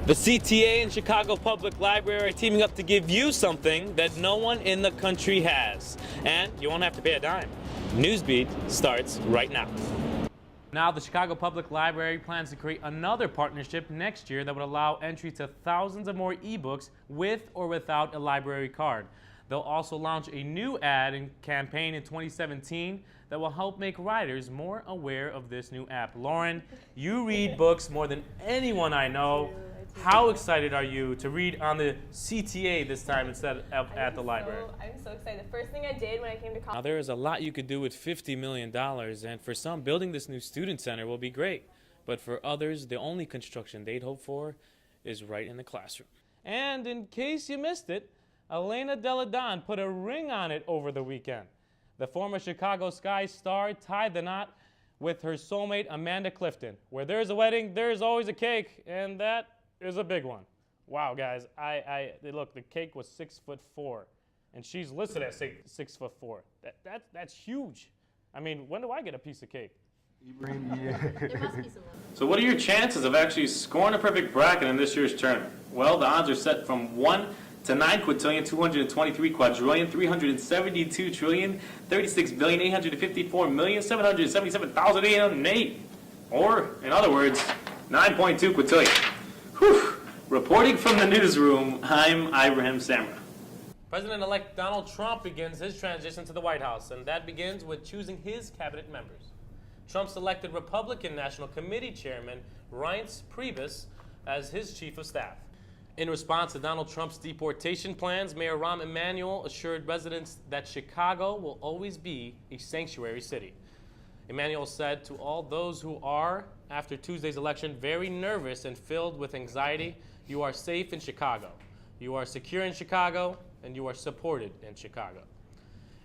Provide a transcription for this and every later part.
The CTA and Chicago Public Library are teaming up to give you something that no one in the country has. And you won't have to pay a dime. Newsbeat starts right now. Now, the Chicago Public Library plans to create another partnership next year that would allow entry to thousands of more ebooks with or without a library card. They'll also launch a new ad and campaign in 2017 that will help make writers more aware of this new app. Lauren, you read books more than anyone I know. How excited are you to read on the CTA this time instead of at the library? I'm so excited. The first thing I did when I came to college. Now, there is a lot you could do with $50 million, and for some, building this new student center will be great. But for others, the only construction they'd hope for is right in the classroom. And in case you missed it, Elena Delle Donne put a ring on it over the weekend. The former Chicago Sky star tied the knot with her soulmate Amanda Clifton. Where there's a wedding, there's always a cake, and that is a big one. Wow, guys, look, the cake was 6'4", and she's listed at 6'4". That's huge. I mean, when do I get a piece of cake? There must be some. So what are your chances of actually scoring a perfect bracket in this year's tournament? Well, the odds are set from 1 to 9 quintillion, 223 quadrillion, 372 trillion, 36 billion, 854 million, 777,808. Or, in other words, 9.2 quintillion. Whew. Reporting from the newsroom, I'm Ibrahim Samra. President-elect Donald Trump begins his transition to the White House, and that begins with choosing his cabinet members. Trump selected Republican National Committee Chairman Reince Priebus as his chief of staff. In response to Donald Trump's deportation plans, Mayor Rahm Emanuel assured residents that Chicago will always be a sanctuary city. Emanuel said to all those who are, after Tuesday's election, very nervous and filled with anxiety, you are safe in Chicago, you are secure in Chicago, and you are supported in Chicago.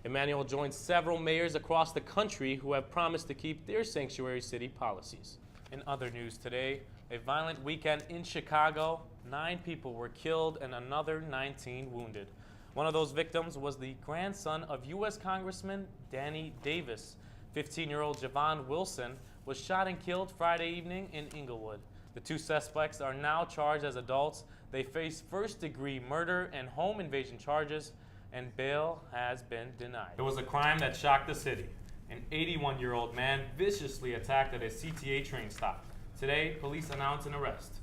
Emanuel joined several mayors across the country who have promised to keep their sanctuary city policies. In other news today, a violent weekend in Chicago, 9 people were killed and another 19 wounded. One of those victims was the grandson of U.S. Congressman Danny Davis. 15-year-old Javon Wilson was shot and killed Friday evening in Inglewood. The 2 suspects are now charged as adults. They face first-degree murder and home invasion charges, and bail has been denied. It was a crime that shocked the city. An 81-year-old man viciously attacked at a CTA train stop. Today, police announced an arrest.